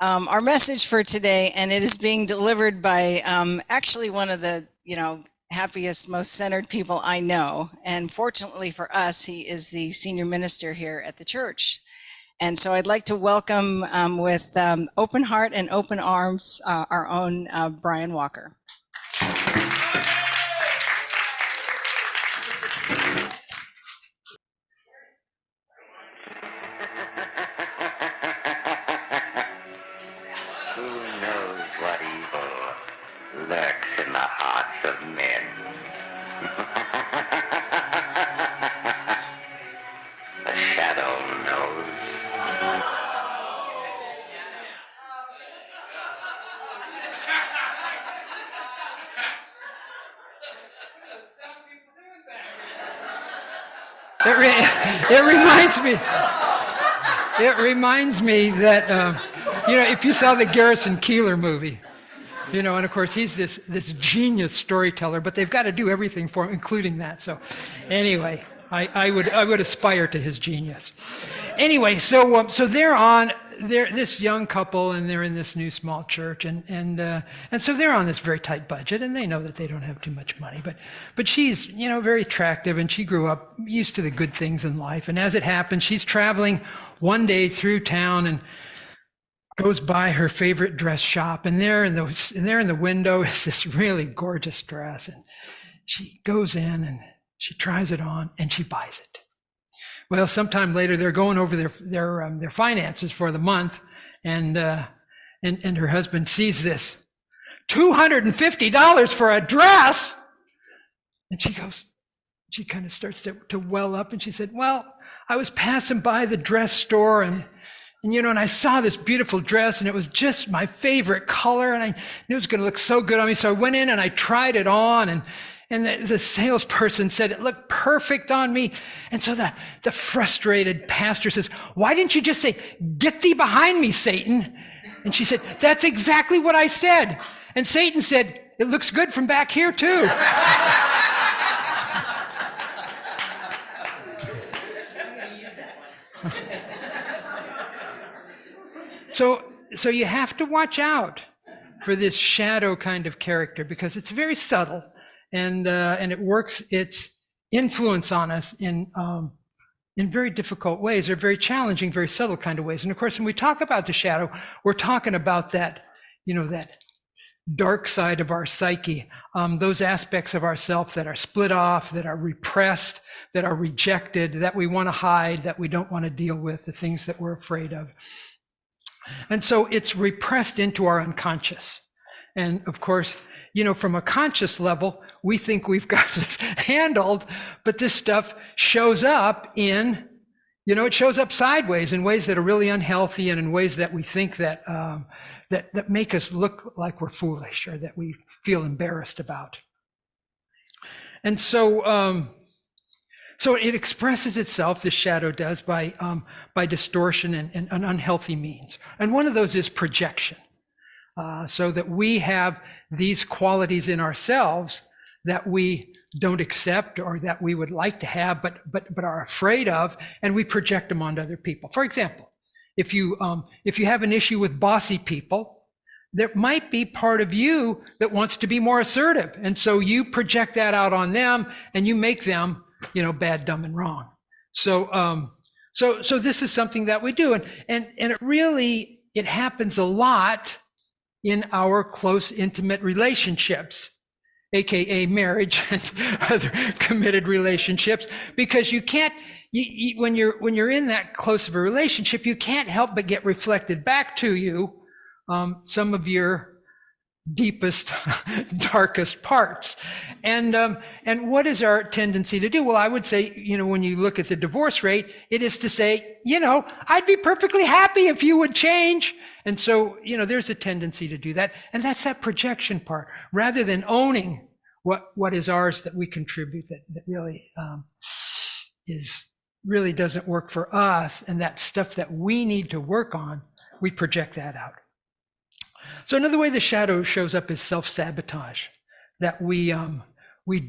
our message for today, and it is being delivered by actually one of the, happiest, most centered people I know. And fortunately for us, he is the senior minister here at the church. And so I'd like to welcome with open heart and open arms our own Brian Walker. Who knows what evil lurks in the hearts of men? The shadow knows. It reminds me that, if you saw the Garrison Keillor movie, and of course he's this genius storyteller, but they've got to do everything for him, including that. So anyway, I would aspire to his genius. Anyway, so they're this young couple, and they're in this new small church, and so they're on this very tight budget, and they know that they don't have too much money, but she's very attractive, and she grew up used to the good things in life. And as it happens, she's traveling one day through town and goes by her favorite dress shop, and there in the window is this really gorgeous dress, and she goes in and she tries it on and she buys it. Well, sometime later, they're going over their finances for the month, and her husband sees this $250 for a dress, and she kind of starts to well up, and she said, "Well, I was passing by the dress store, and I saw this beautiful dress, and it was just my favorite color, and I knew it was going to look so good on me, so I went in and I tried it on, and the salesperson said it looked perfect on me." And so the frustrated pastor says, "Why didn't you just say, 'Get thee behind me, Satan'?" And she said, "That's exactly what I said." And Satan said, "It looks good from back here too." So you have to watch out for this shadow kind of character, because it's very subtle, and it works its influence on us in very difficult ways, or very challenging, very subtle kind of ways. And of course, when we talk about the shadow, we're talking about that, that dark side of our psyche, those aspects of ourself that are split off, that are repressed, that are rejected, that we want to hide, that we don't want to deal with, the things that we're afraid of. And so it's repressed into our unconscious. And of course, from a conscious level, we think we've got this handled, but this stuff shows up it shows up sideways in ways that are really unhealthy, and in ways that we think that make us look like we're foolish, or that we feel embarrassed about. And so it expresses itself, the shadow does, by distortion and unhealthy means. And one of those is projection. So that we have these qualities in ourselves that we don't accept, or that we would like to have, but are afraid of, and we project them onto other people. For example, if you have an issue with bossy people, there might be part of you that wants to be more assertive, and so you project that out on them, and you make them bad, dumb, and wrong. So this is something that we do, and it happens a lot in our close, intimate relationships, aka marriage and other committed relationships, because you can't, when you're in that close of a relationship, you can't help but get reflected back to you some of your deepest, darkest parts. And what is our tendency to do? Well, I would say, when you look at the divorce rate, it is to say, I'd be perfectly happy if you would change. And so, there's a tendency to do that. And that's that projection part, rather than owning what is ours that we contribute, that really really doesn't work for us. And that stuff that we need to work on, we project that out. So another way the shadow shows up is self-sabotage, that we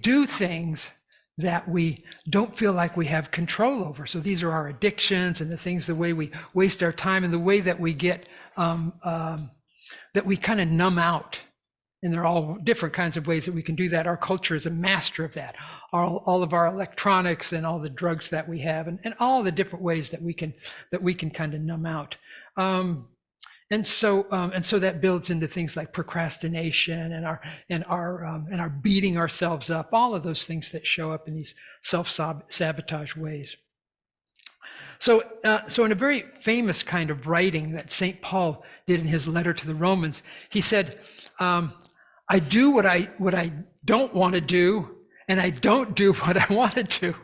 do things that we don't feel like we have control over. So these are our addictions, and the way we waste our time, and the way that we get that we kind of numb out. And there are all different kinds of ways that we can do that. Our culture is a master of that. All of our electronics and all the drugs that we have, and all the different ways that we can kind of numb out. And so that builds into things like procrastination and our beating ourselves up. All of those things that show up in these self-sabotage ways. So in a very famous kind of writing that St. Paul did in his letter to the Romans, he said, I do what I don't want to do, and I don't do what I want to do.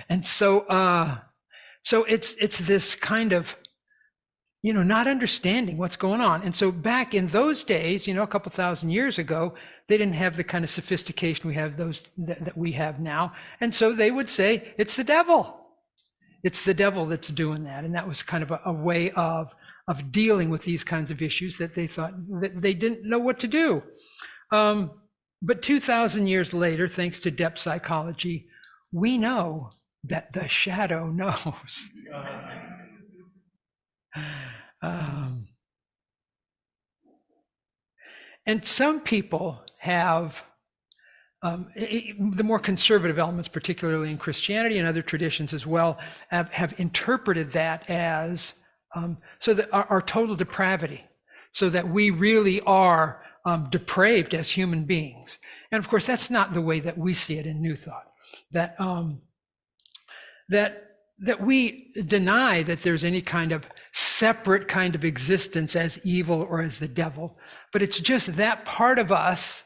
And so it's this kind of, not understanding what's going on. And so back in those days, a couple thousand years ago, they didn't have the kind of sophistication we have that we have now. And so they would say, it's the devil. It's the devil that's doing that. And that was kind of a way of dealing with these kinds of issues that they thought that they didn't know what to do. But 2,000 years later, thanks to depth psychology, we know that the shadow knows. And some people have the more conservative elements, particularly in Christianity and other traditions as well, have interpreted that as so that our total depravity, so that we really are depraved as human beings. And of course, that's not the way that we see it in New Thought. That we deny that there's any kind of separate kind of existence as evil or as the devil, but it's just that part of us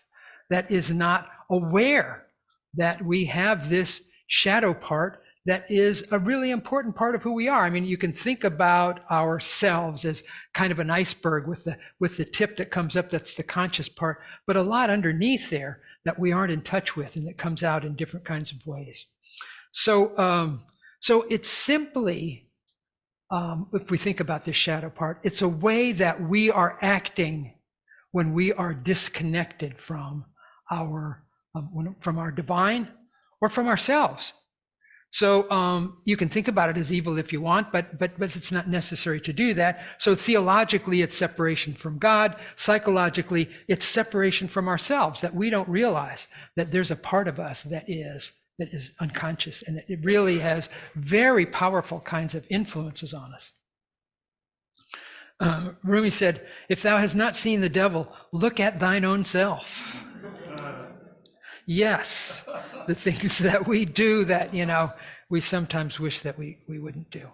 that is not aware that we have this shadow part that is a really important part of who we are. I mean, you can think about ourselves as kind of an iceberg with the tip that comes up, that's the conscious part, but a lot underneath there that we aren't in touch with and that comes out in different kinds of ways. So it's simply, if we think about this shadow part, it's a way that we are acting when we are disconnected from our divine or from ourselves. So you can think about it as evil if you want, but it's not necessary to do that. So theologically, it's separation from God. Psychologically, it's separation from ourselves, that we don't realize that there's a part of us that is unconscious, and it really has very powerful kinds of influences on us. Rumi said, if thou hast not seen the devil, look at thine own self. Yes, the things that we do that, we sometimes wish that we wouldn't do.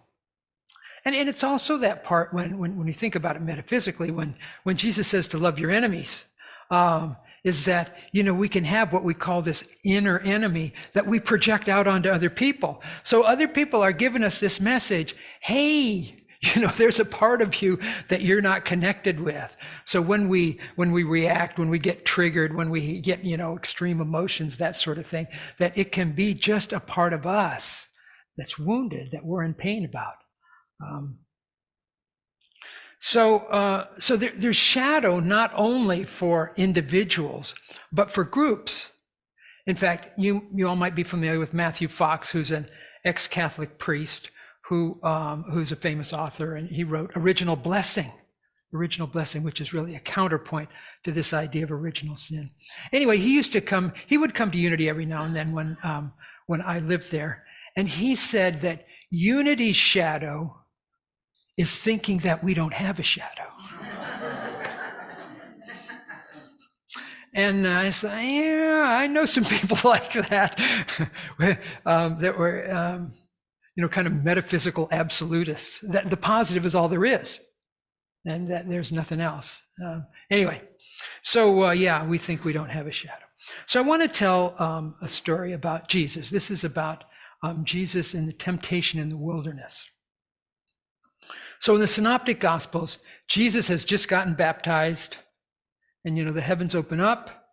And it's also that part when you think about it metaphysically, when Jesus says to love your enemies, is that, we can have what we call this inner enemy that we project out onto other people. So other people are giving us this message, hey, there's a part of you that you're not connected with. So when we react, when we get triggered, when we get, extreme emotions, that sort of thing, that it can be just a part of us that's wounded, that we're in pain about. So there's shadow not only for individuals, but for groups. In fact, you all might be familiar with Matthew Fox, who's an ex-Catholic priest who's a famous author, and he wrote Original Blessing, which is really a counterpoint to this idea of original sin. Anyway, he would come to Unity every now and then when I lived there, and he said that Unity's shadow is thinking that we don't have a shadow. And I said, yeah, I know some people like that, that were, kind of metaphysical absolutists, that the positive is all there is, and that there's nothing else. Anyway, so we think we don't have a shadow. So I want to tell a story about Jesus. This is about Jesus and the temptation in the wilderness. So in the Synoptic Gospels, Jesus has just gotten baptized, and the heavens open up.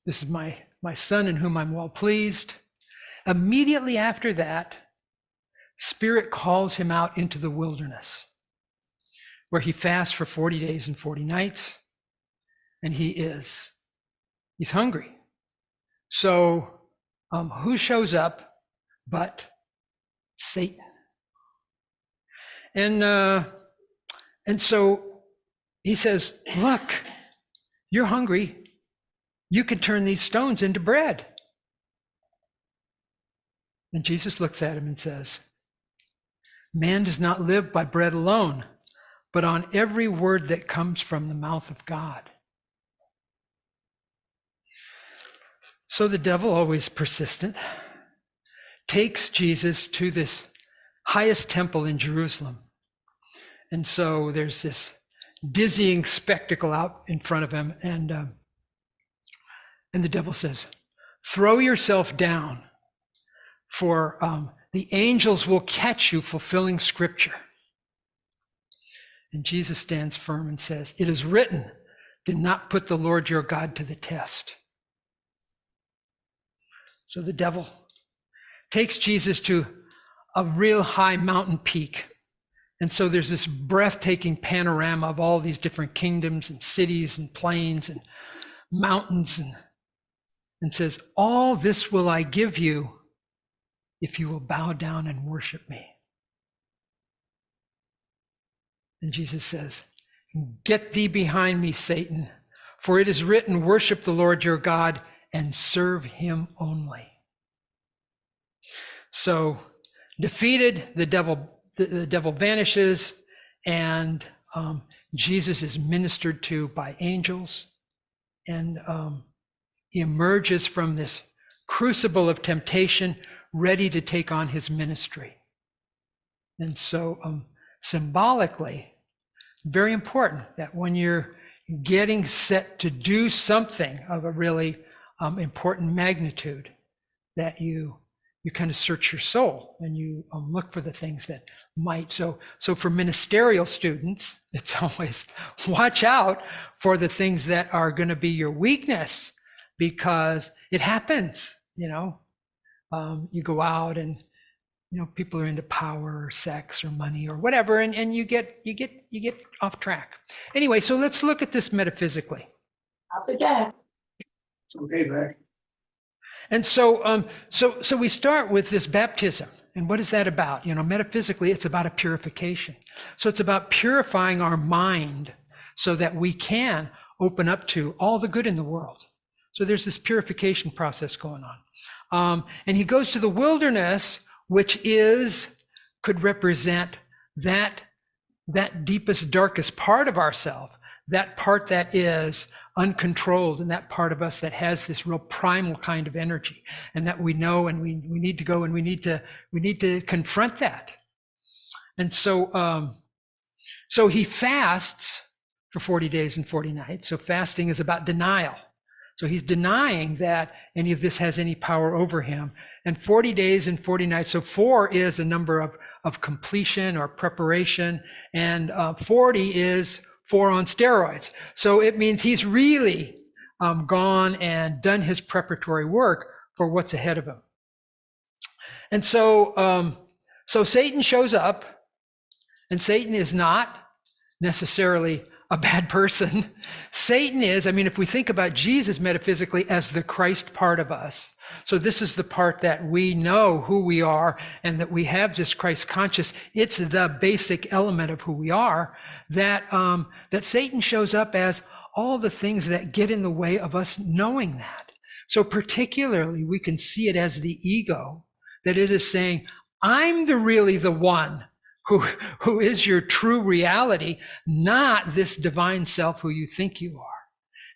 This is my son in whom I'm well pleased. Immediately after that, Spirit calls him out into the wilderness, where he fasts for 40 days and 40 nights, and he's hungry. So who shows up but Satan? And And so he says, look, you're hungry. You can turn these stones into bread. And Jesus looks at him and says, man does not live by bread alone, but on every word that comes from the mouth of God. So the devil, always persistent, takes Jesus to this highest temple in Jerusalem. And so there's this dizzying spectacle out in front of him. And the devil says, throw yourself down, for the angels will catch you fulfilling scripture. And Jesus stands firm and says, it is written, do not put the Lord your God to the test. So the devil takes Jesus to a real high mountain peak. And so there's this breathtaking panorama of all these different kingdoms and cities and plains and mountains, and says, all this will I give you if you will bow down and worship me. And Jesus says, get thee behind me, Satan, for it is written, worship the Lord your God and serve him only. So defeated, the devil vanishes, and Jesus is ministered to by angels, and he emerges from this crucible of temptation ready to take on his ministry. And so symbolically, very important that when you're getting set to do something of a really important magnitude, that you kind of search your soul and you look for the things that might. So for ministerial students, it's always watch out for the things that are going to be your weakness, because it happens. You go out and people are into power or sex or money or whatever, and you get off track. Anyway, so let's look at this metaphysically. Okay, back. And so we start with this baptism. And what is that about? Metaphysically, it's about a purification. So it's about purifying our mind so that we can open up to all the good in the world. So there's this purification process going on. And he goes to the wilderness, which could represent that deepest, darkest part of ourselves, that part that is uncontrolled, and that part of us that has this real primal kind of energy, and that we know, and we need to go, and we need to confront that. And so he fasts for 40 days and 40 nights. So fasting is about denial. So he's denying that any of this has any power over him. And 40 days and 40 nights. So 4 is a number of completion or preparation, and 40 is 4 on steroids. So it means he's really gone and done his preparatory work for what's ahead of him. And so Satan shows up, and Satan is not necessarily a bad person. Satan is, if we think about Jesus metaphysically as the Christ part of us. So this is the part that we know who we are and that we have this Christ conscious. It's the basic element of who we are, that Satan shows up as all the things that get in the way of us knowing that. So particularly we can see it as the ego, that it is saying, I'm really the one who is your true reality, not this divine self who you think you are.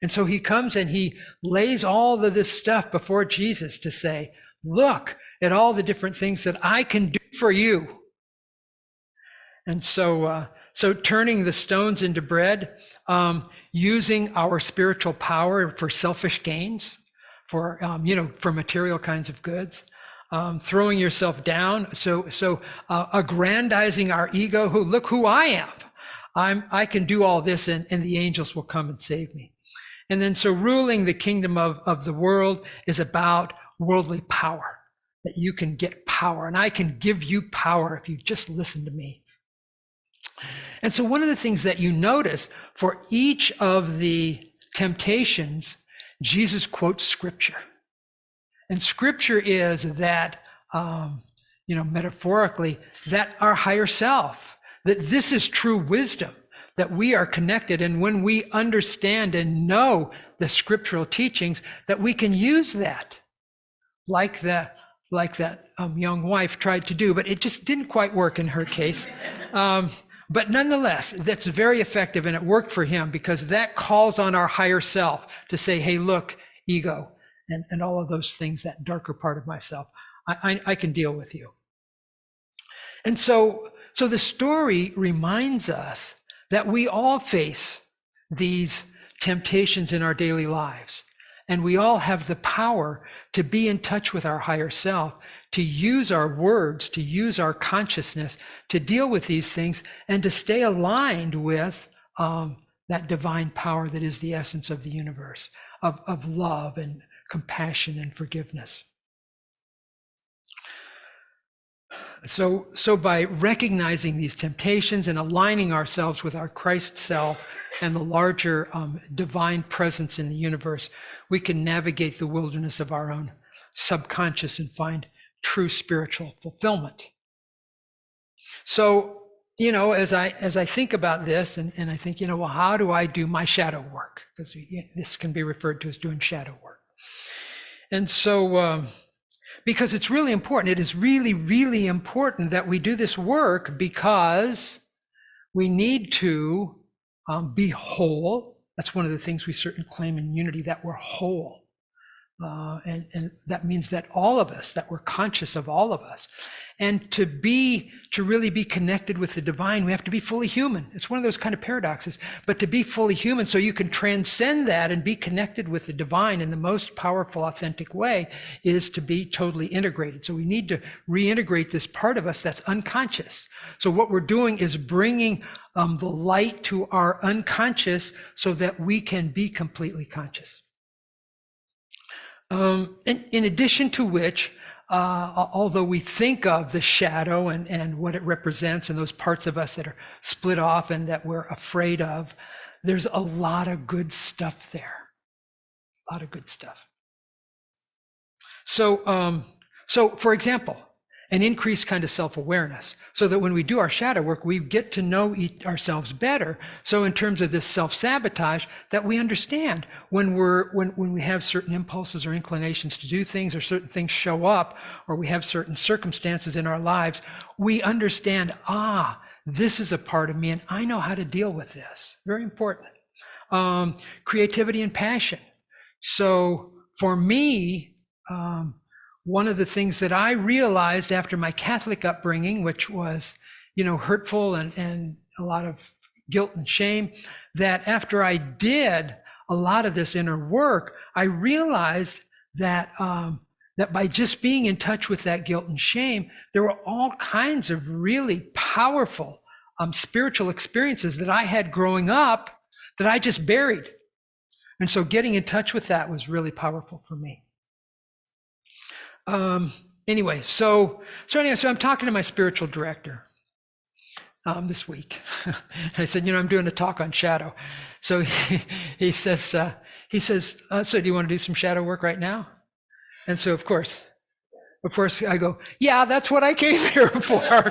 And so he comes and he lays all of this stuff before Jesus to say, look at all the different things that I can do for you. And so turning the stones into bread, using our spiritual power for selfish gains, for material kinds of goods. Throwing yourself down, so aggrandizing our ego. Look who I am. I can do all this, and the angels will come and save me. And then so ruling the kingdom of the world is about worldly power, that you can get power, and I can give you power if you just listen to me. And so one of the things that you notice for each of the temptations, Jesus quotes scripture. And scripture is that, metaphorically, that our higher self, that this is true wisdom. that we are connected. And when we understand and know the scriptural teachings, that we can use that like that young wife tried to do, but it just didn't quite work in her case. But nonetheless, that's very effective, and it worked for him because that calls on our higher self to say, hey, look, ego, and all of those things, that darker part of myself, I can deal with you. And so the story reminds us that we all face these temptations in our daily lives. And we all have the power to be in touch with our higher self, to use our words, to use our consciousness, to deal with these things, and to stay aligned with that divine power that is the essence of the universe, of love and compassion and forgiveness. So by recognizing these temptations and aligning ourselves with our Christ self and the larger divine presence in the universe, we can navigate the wilderness of our own subconscious and find true spiritual fulfillment. So, as I think about this, and I think, well, how do I do my shadow work? Because this can be referred to as doing shadow work. And so, because it's really important, it is really, really important that we do this work because we need to be whole. That's one of the things we certainly claim in unity, that we're whole. And that means that all of us, that we're conscious of all of us. And to really be connected with the divine, we have to be fully human. It's one of those kind of paradoxes, but to be fully human so you can transcend that and be connected with the divine in the most powerful, authentic way is to be totally integrated. So we need to reintegrate this part of us that's unconscious. So what we're doing is bringing the light to our unconscious so that we can be completely conscious. In addition to which, although we think of the shadow and what it represents and those parts of us that are split off and that we're afraid of, there's a lot of good stuff there. A lot of good stuff. So for example, an increased kind of self-awareness, so that when we do our shadow work, we get to know ourselves better. So in terms of this self-sabotage, that we understand when we have certain impulses or inclinations to do things, or certain things show up, or we have certain circumstances in our lives, we understand, this is a part of me and I know how to deal with this. Very important. Creativity and passion. So for me, one of the things that I realized after my Catholic upbringing, which was, hurtful and a lot of guilt and shame, that after I did a lot of this inner work, I realized that by just being in touch with that guilt and shame, there were all kinds of really powerful spiritual experiences that I had growing up that I just buried. And so getting in touch with that was really powerful for me. Anyway, so I'm talking to my spiritual director this week. I said, I'm doing a talk on shadow. So he says, so do you want to do some shadow work right now? And so of course I go, yeah, that's what I came here for.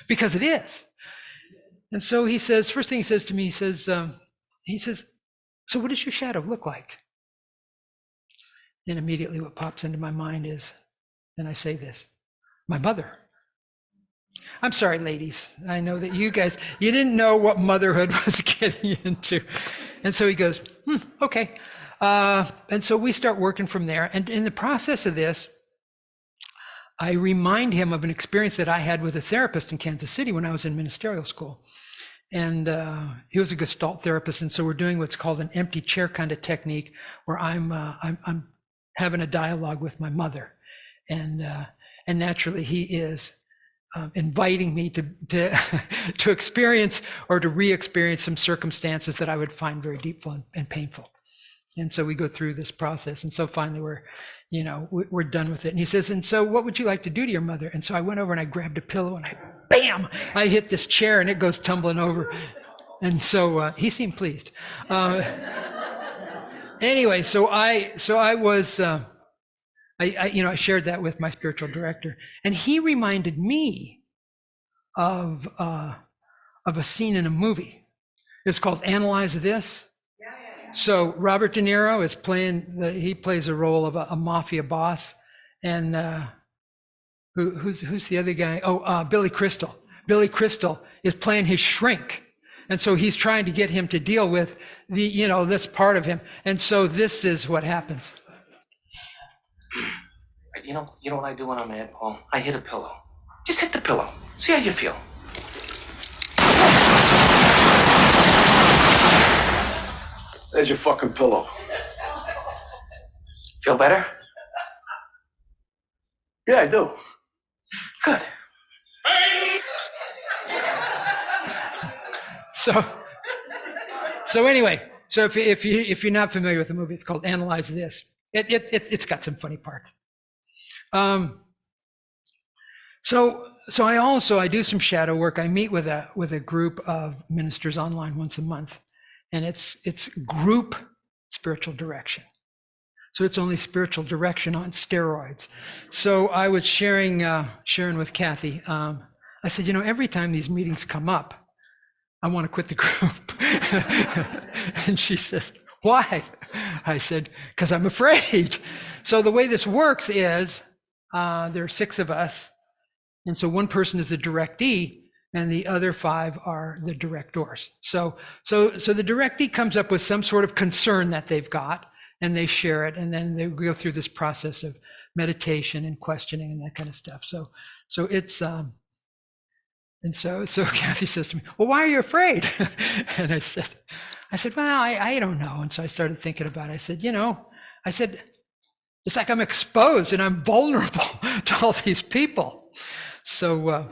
Because it is. And so he says, first thing he says to me, he says, so what does your shadow look like? And immediately what pops into my mind is, and I say this, my mother. I'm sorry, ladies. I know that you didn't know what motherhood was getting into. And so he goes, okay. And so we start working from there. And in the process of this, I remind him of an experience that I had with a therapist in Kansas City when I was in ministerial school. And he was a Gestalt therapist. And so we're doing what's called an empty chair kind of technique, where I'm having a dialogue with my mother, and naturally he is inviting me to experience or to re-experience some circumstances that I would find very deep and painful. And so we go through this process, and so finally we're done with it. And he says, and so what would you like to do to your mother? And so I went over and I grabbed a pillow and I hit this chair and it goes tumbling over. And so he seemed pleased. Anyway, so I shared that with my spiritual director, and he reminded me of of a scene in a movie. It's called Analyze This. So Robert De Niro is he plays a role of a mafia boss. And who's the other guy? Oh, Billy Crystal. Billy Crystal is playing his shrink. And so he's trying to get him to deal with this part of him. And so this is what happens. You know what I do when I'm mad, Paul? I hit a pillow. Just hit the pillow. See how you feel. There's your fucking pillow. Feel better? Yeah, I do. Good. So anyway, so if you're not familiar with the movie, it's called Analyze This. It's got some funny parts. So I do some shadow work. I meet with a group of ministers online once a month, and it's group spiritual direction. So it's only spiritual direction on steroids. So I was sharing with Kathy. I said, every time these meetings come up, I want to quit the group. And she says, why? I said, because I'm afraid. So the way this works is there are 6 of us. And so one person is the directee and the other 5 are the directors. So the directee comes up with some sort of concern that they've got and they share it. And then they go through this process of meditation and questioning and that kind of stuff. So it's, and so Kathy says to me, well, why are you afraid? And I said, well, I don't know. And so I started thinking about it. I said, it's like I'm exposed and I'm vulnerable to all these people. So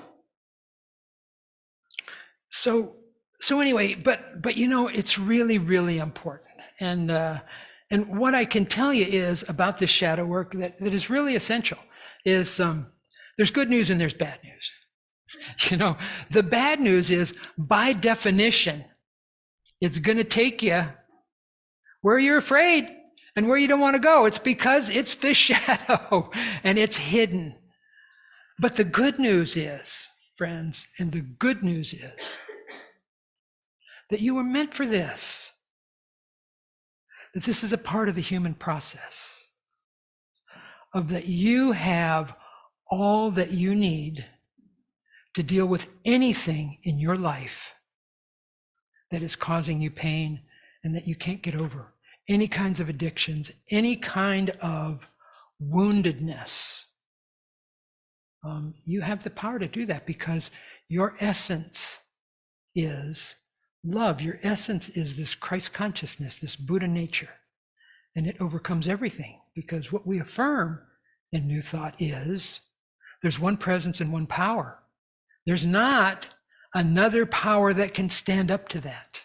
anyway, but it's really, really important. And what I can tell you is about this shadow work that is really essential is there's good news and there's bad news. The bad news is, by definition, it's going to take you where you're afraid and where you don't want to go. It's because it's the shadow and it's hidden. But the good news is, friends, and the good news is that you were meant for this, that this is a part of the human process, of that you have all that you need to deal with anything in your life that is causing you pain and that you can't get over. Any kinds of addictions, any kind of woundedness. You have the power to do that because your essence is love. Your essence is this Christ consciousness, this Buddha nature. And it overcomes everything because what we affirm in New Thought is there's one presence and one power. There's not another power that can stand up to that.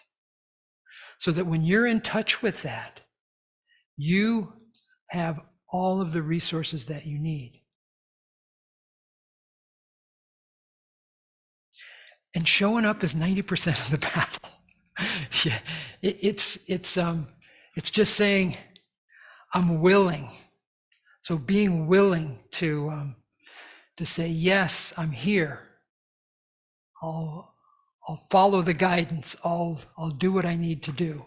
So that when you're in touch with that, you have all of the resources that you need. And showing up is 90% of the battle. Yeah, it's just saying, I'm willing. So being willing to say, yes, I'm here. I'll follow the guidance. I'll do what I need to do.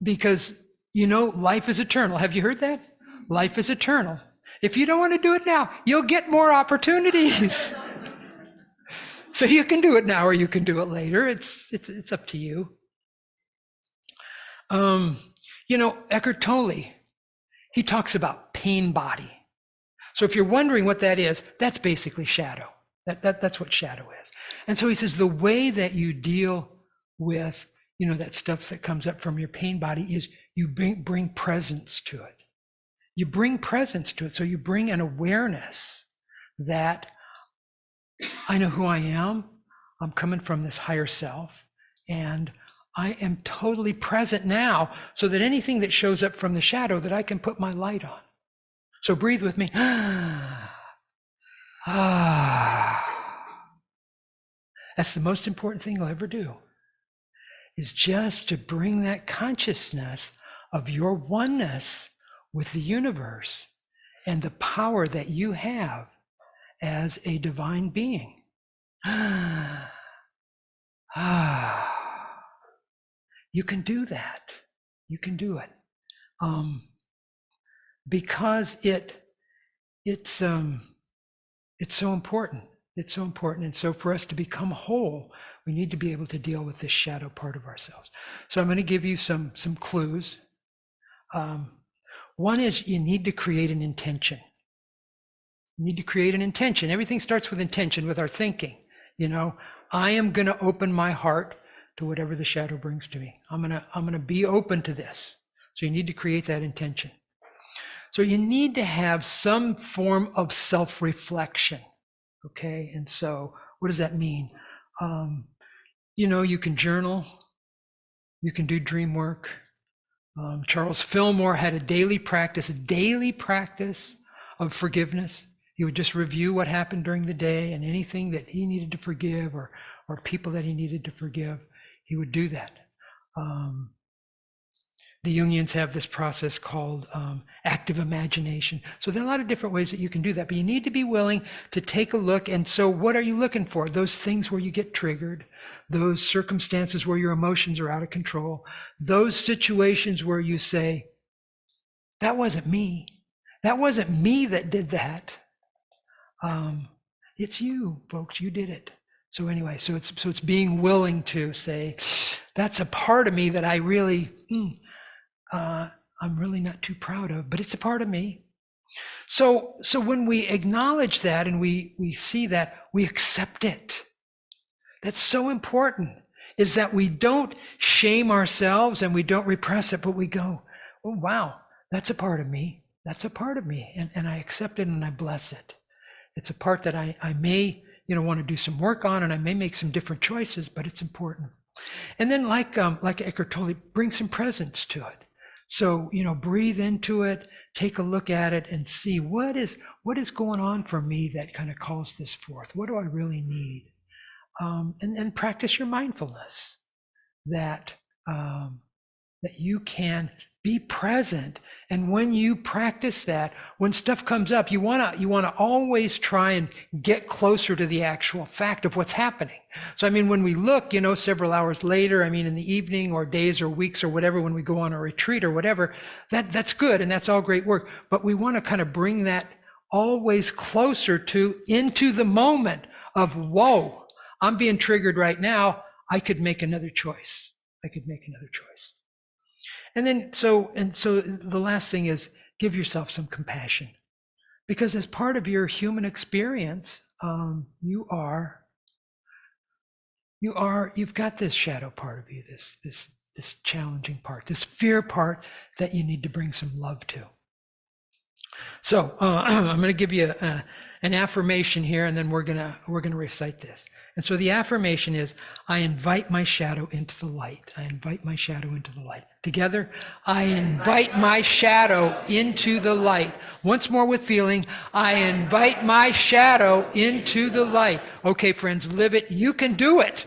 Because, life is eternal. Have you heard that? Life is eternal. If you don't want to do it now, you'll get more opportunities. So you can do it now or you can do it later. It's up to you. Eckhart Tolle, he talks about pain body. So if you're wondering what that is, that's basically shadow. That's what shadow is. And so he says the way that you deal with, that stuff that comes up from your pain body is you bring presence to it. You bring presence to it. So you bring an awareness that I know who I am. I'm coming from this higher self and I am totally present now so that anything that shows up from the shadow that I can put my light on. So breathe with me. That's the most important thing you'll ever do, is just to bring that consciousness of your oneness with the universe and the power that you have as a divine being. You can do that. You can do it. Because it's so important. It's so important. And so for us to become whole, we need to be able to deal with this shadow part of ourselves. So I'm going to give you some clues. One is you need to create an intention. You need to create an intention. Everything starts with intention, with our thinking. You know, I am going to open my heart to whatever the shadow brings to me. I'm going to be open to this. So you need to create that intention. So you need to have some form of self-reflection. Okay. And so what does that mean? You know, you can journal, you can do dream work. Charles Fillmore had a daily practice of forgiveness. He would just review what happened during the day and anything that he needed to forgive or people that he needed to forgive, he would do that. The Jungians have this process called active imagination. So there are a lot of different ways that you can do that, but you need to be willing to take a look. And so what are you looking for? Those things where you get triggered, those circumstances where your emotions are out of control, those situations where you say, that wasn't me. That wasn't me that did that. It's you, folks, you did it. So anyway, so it's being willing to say, that's a part of me that I really, I'm really not too proud of, but it's a part of me. So when we acknowledge that and we see that, we accept it. That's so important, is that we don't shame ourselves and we don't repress it, but we go, oh, wow, that's a part of me. That's a part of me. And I accept it and I bless it. It's a part that I may, want to do some work on, and I may make some different choices, but it's important. And then like Eckhart Tolle, bring some presence to it. So, breathe into it, take a look at it and see what is going on for me that kind of calls this forth. What do I really need? And practice your mindfulness that you can be present. And when you practice that, when stuff comes up, you want to always try and get closer to the actual fact of what's happening. So, when we look, several hours later, in the evening or days or weeks or whatever, when we go on a retreat or whatever, that's good. And that's all great work. But we want to kind of bring that always closer into the moment of, whoa, I'm being triggered right now. I could make another choice. And then, so the last thing is give yourself some compassion, because as part of your human experience, you've got this shadow part of you, this challenging part, this fear part that you need to bring some love to. So I'm going to give you an affirmation here, and then we're going to recite this. And so the affirmation is, I invite my shadow into the light. I invite my shadow into the light. Together, I invite my shadow into the light. Once more with feeling, I invite my shadow into the light. Okay, friends, live it. You can do it.